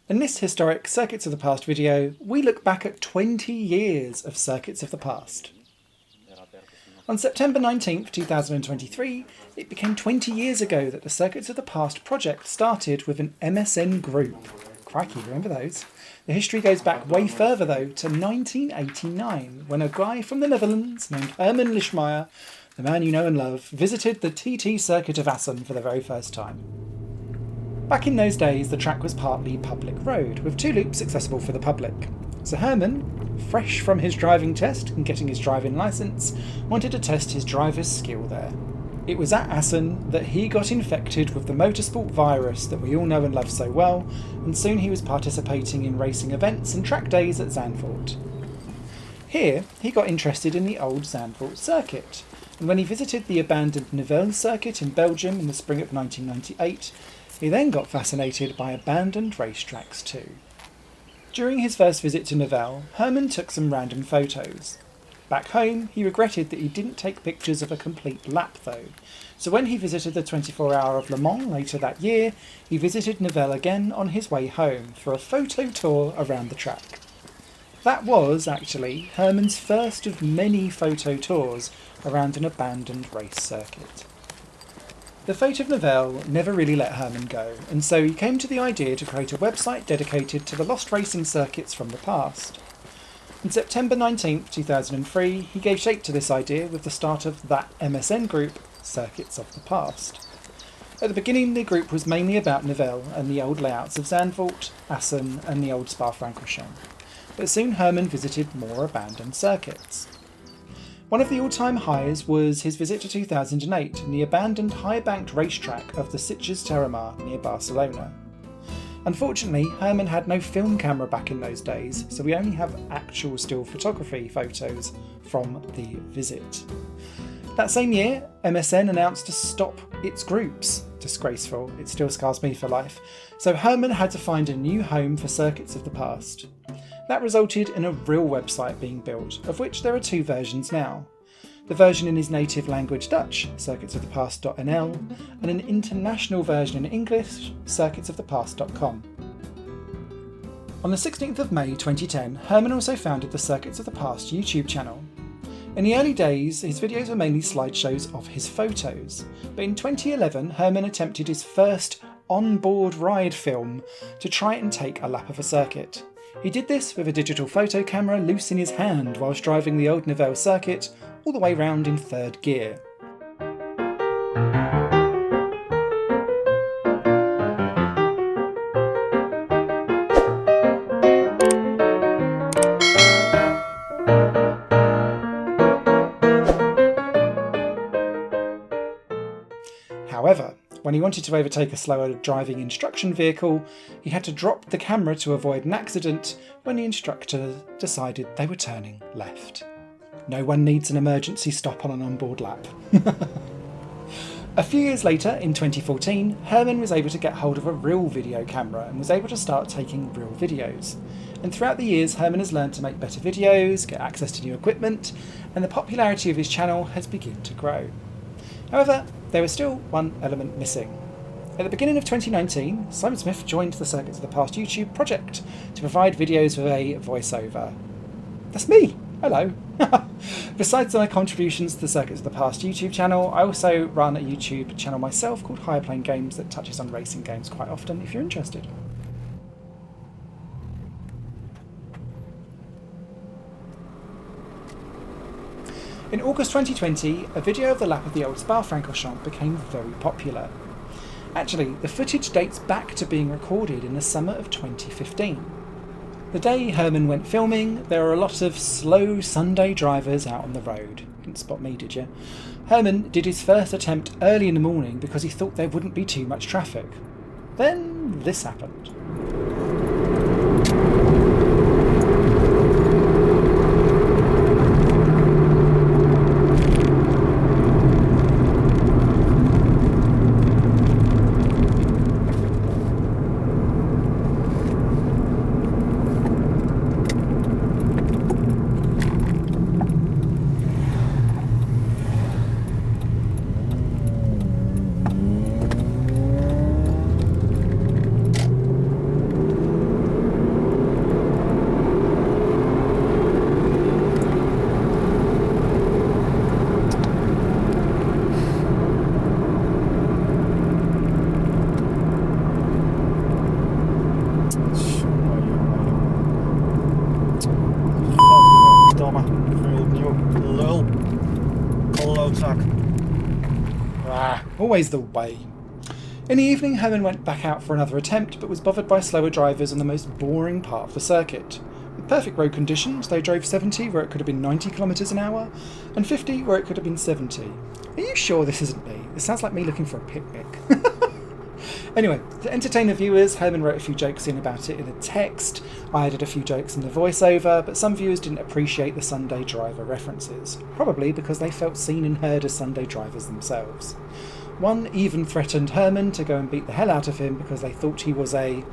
In this historic Circuits of the Past video, we look back at 20 years of Circuits of the Past. On September 19th, 2023, it became 20 years ago that the Circuits of the Past project started with an MSN Group. Crikey, remember those? The history goes back way further though, to 1989, when a guy from the Netherlands named Herman Liesemeijer, the man you know and love, visited the TT Circuit of Assen for the very first time. Back in those days, the track was partly public road, with 2 loops accessible for the public. So Herman, fresh from his driving test and getting his driving licence, wanted to test his driver's skill there. It was at Assen that he got infected with the motorsport virus that we all know and love so well, and soon he was participating in racing events and track days at Zandvoort. Here, he got interested in the old Zandvoort Circuit, and when he visited the abandoned Nivelles Circuit in Belgium in the spring of 1998, he then got fascinated by abandoned racetracks too. During his first visit to Nivelles, Herman took some random photos. Back home, he regretted that he didn't take pictures of a complete lap though, so when he visited the 24 Hour of Le Mans later that year, he visited Nivelles again on his way home for a photo tour around the track. That was, actually, Herman's first of many photo tours around an abandoned race circuit. The fate of Nivelles never really let Herman go, and so he came to the idea to create a website dedicated to the lost racing circuits from the past. On September 19, 2003, he gave shape to this idea with the start of that MSN Group, Circuits of the Past. At the beginning, the group was mainly about Nivelles and the old layouts of Zandvoort, Assen and the old Spa-Francorchamps, but soon Herman visited more abandoned circuits. One of the all-time highs was his visit to 2008 in the abandoned high-banked racetrack of the Sitges Terramar near Barcelona. Unfortunately, Herman had no film camera back in those days, so we only have actual still photography photos from the visit. That same year, MSN announced to stop its groups. Disgraceful, it still scars me for life. So Herman had to find a new home for Circuits of the Past. That resulted in a real website being built, of which there are 2 versions now. The version in his native language Dutch, circuitsofthepast.nl, and an international version in English, circuitsofthepast.com. On the 16th of May 2010, Herman also founded the Circuits of the Past YouTube channel. In the early days, his videos were mainly slideshows of his photos, but in 2011 Herman attempted his first on-board ride film to try and take a lap of a circuit. He did this with a digital photo camera loose in his hand whilst driving the old Nivelles circuit all the way round in 3rd gear. However, when he wanted to overtake a slower driving instruction vehicle, he had to drop the camera to avoid an accident when the instructor decided they were turning left. No one needs an emergency stop on an onboard lap. A few years later, in 2014, Herman was able to get hold of a real video camera and was able to start taking real videos. And throughout the years, Herman has learned to make better videos, get access to new equipment, and the popularity of his channel has begun to grow. However, there was still one element missing. At the beginning of 2019, Simon Smith joined the Circuits of the Past YouTube project to provide videos with a voiceover. That's me! Hello! Besides my contributions to the Circuits of the Past YouTube channel, I also run a YouTube channel myself called Higher Plane Games that touches on racing games quite often if you're interested. In August 2020, a video of the lap of the old Spa-Francorchamps became very popular. Actually, the footage dates back to being recorded in the summer of 2015. The day Herman went filming, there were a lot of slow Sunday drivers out on the road. Didn't spot me, did you? Herman did his first attempt early in the morning because he thought there wouldn't be too much traffic. Then this happened. Godverdomme, opnieuw. Lul. Klootzak. Always the way. In the evening, Herman went back out for another attempt, but was bothered by slower drivers on the most boring part of the circuit. With perfect road conditions, they drove 70 where it could have been 90 kilometres an hour, and 50 where it could have been 70. Are you sure this isn't me? It sounds like me looking for a picnic. Anyway, to entertain the viewers, Herman wrote a few jokes in about it in a text. I added a few jokes in the voiceover, but some viewers didn't appreciate the Sunday driver references, probably because they felt seen and heard as Sunday drivers themselves. One even threatened Herman to go and beat the hell out of him because they thought he was a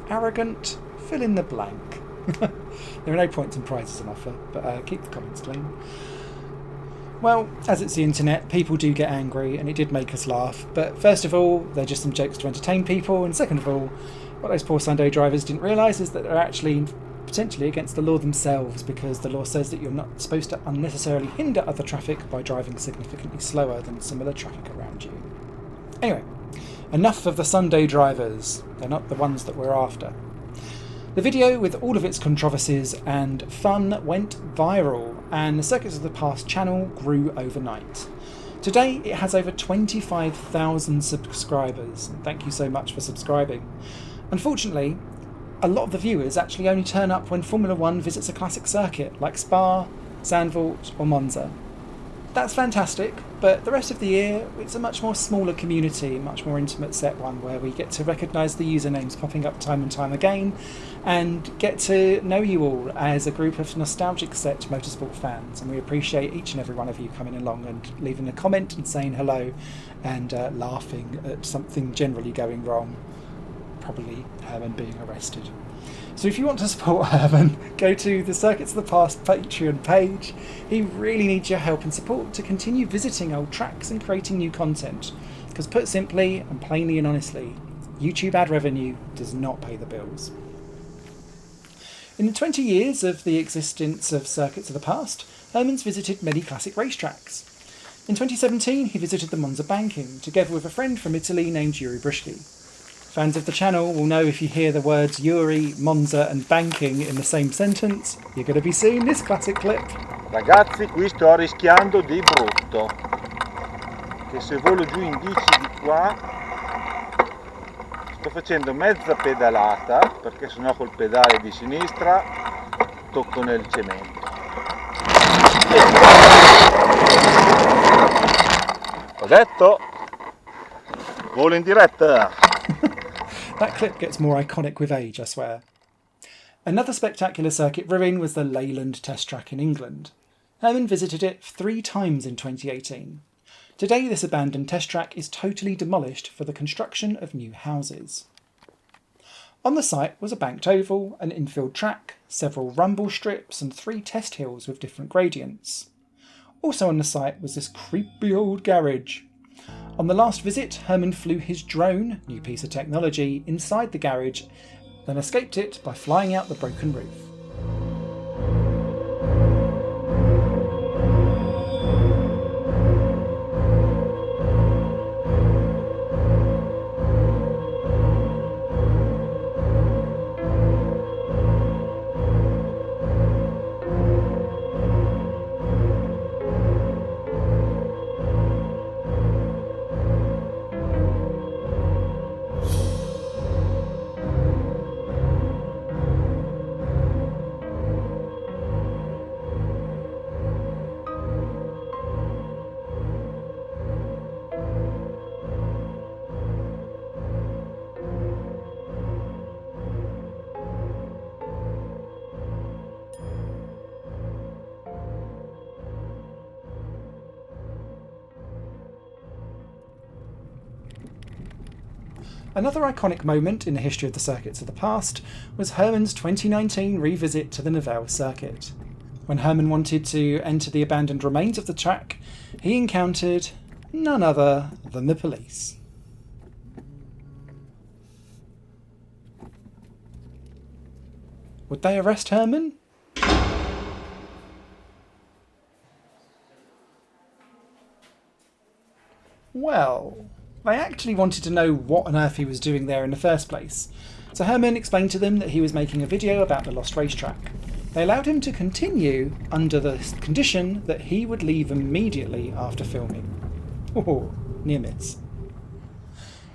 arrogant fill in the blank. There are no points and prizes on offer, but keep the comments clean. Well, as it's the internet, people do get angry, and it did make us laugh. But first of all, they're just some jokes to entertain people, and second of all, what those poor Sunday drivers didn't realise is that they're actually potentially against the law themselves, because the law says that you're not supposed to unnecessarily hinder other traffic by driving significantly slower than similar traffic around you. Anyway, enough of the Sunday drivers. They're not the ones that we're after. The video, with all of its controversies and fun, went viral, and the Circuits of the Past channel grew overnight. Today it has over 25,000 subscribers, and thank you so much for subscribing. Unfortunately, a lot of the viewers actually only turn up when Formula 1 visits a classic circuit like Spa, Zandvoort or Monza. That's fantastic, but the rest of the year it's a much more smaller community, much more intimate set one, where we get to recognise the usernames popping up time and time again and get to know you all as a group of nostalgic set motorsport fans, and we appreciate each and every one of you coming along and leaving a comment and saying hello and laughing at something generally going wrong, probably Herman being arrested. So if you want to support Herman, go to the Circuits of the Past Patreon page. He really needs your help and support to continue visiting old tracks and creating new content. Because put simply and plainly and honestly, YouTube ad revenue does not pay the bills. In the 20 years of the existence of Circuits of the Past, Herman's visited many classic racetracks. In 2017, he visited the Monza Banking, together with a friend from Italy named Yuri Bruschki. Fans of the channel will know if you hear the words Yuri, Monza and banking in the same sentence, you're going to be seeing this classic clip. Ragazzi, qui sto rischiando di brutto, che se volo giù in bici di qua sto facendo mezza pedalata, perché sennò col pedale di sinistra tocco nel cemento. Ho detto, volo in diretta. That clip gets more iconic with age, I swear. Another spectacular circuit ruin was the Leyland Test Track in England. Herman visited it 3 times in 2018. Today this abandoned test track is totally demolished for the construction of new houses. On the site was a banked oval, an infield track, several rumble strips and 3 test hills with different gradients. Also on the site was this creepy old garage. On the last visit, Herman flew his drone, new piece of technology, inside the garage, then escaped it by flying out the broken roof. Another iconic moment in the history of the Circuits of the Past was Herman's 2019 revisit to the Nivelles Circuit. When Herman wanted to enter the abandoned remains of the track, he encountered none other than the police. Would they arrest Herman? Well, they actually wanted to know what on earth he was doing there in the first place. So Herman explained to them that he was making a video about the lost racetrack. They allowed him to continue under the condition that he would leave immediately after filming. Oh, near miss.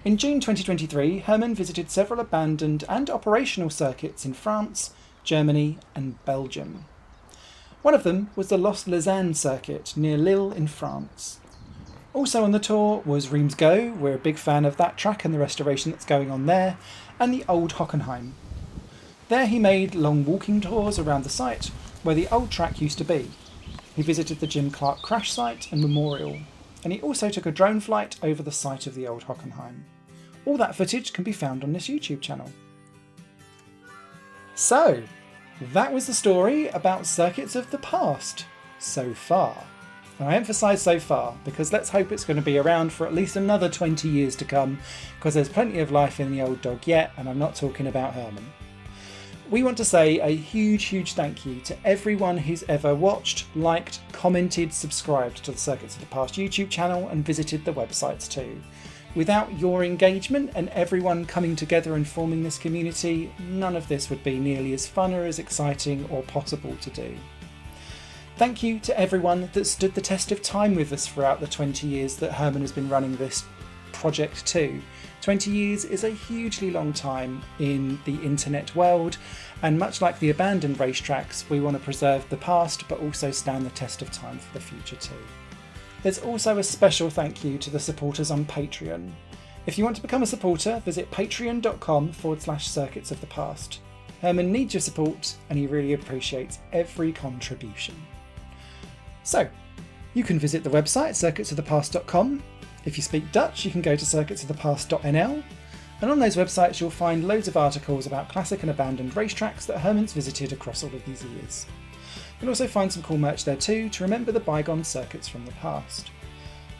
In June 2023, Herman visited several abandoned and operational circuits in France, Germany and Belgium. One of them was the Lost Lausanne circuit near Lille in France. Also on the tour was Reims Go, we're a big fan of that track and the restoration that's going on there, and the Old Hockenheim. There he made long walking tours around the site where the old track used to be. He visited the Jim Clark crash site and memorial, and he also took a drone flight over the site of the Old Hockenheim. All that footage can be found on this YouTube channel. So, that was the story about circuits of the past, so far. And I emphasise so far, because let's hope it's going to be around for at least another 20 years to come, because there's plenty of life in the old dog yet, and I'm not talking about Herman. We want to say a huge thank you to everyone who's ever watched, liked, commented, subscribed to the Circuits of the Past YouTube channel and visited the websites too. Without your engagement and everyone coming together and forming this community, none of this would be nearly as fun or as exciting or possible to do. Thank you to everyone that stood the test of time with us throughout the 20 years that Herman has been running this project too. 20 years is a hugely long time in the internet world, and much like the abandoned racetracks, we want to preserve the past but also stand the test of time for the future too. There's also a special thank you to the supporters on Patreon. If you want to become a supporter, visit patreon.com/circuits of the past. Herman needs your support and he really appreciates every contribution. So, you can visit the website circuitsofthepast.com. If you speak Dutch, you can go to circuitsofthepast.nl, and on those websites you'll find loads of articles about classic and abandoned racetracks that Herman's visited across all of these years. You'll also find some cool merch there too to remember the bygone circuits from the past.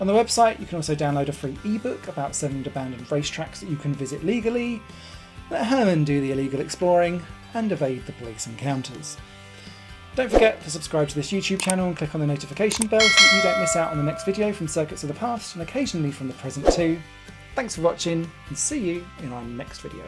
On the website you can also download a free ebook about 7 abandoned racetracks that you can visit legally, let Herman do the illegal exploring, and evade the police encounters. Don't forget to subscribe to this YouTube channel and click on the notification bell so that you don't miss out on the next video from Circuits of the Past and occasionally from the present too. Thanks for watching and see you in our next video.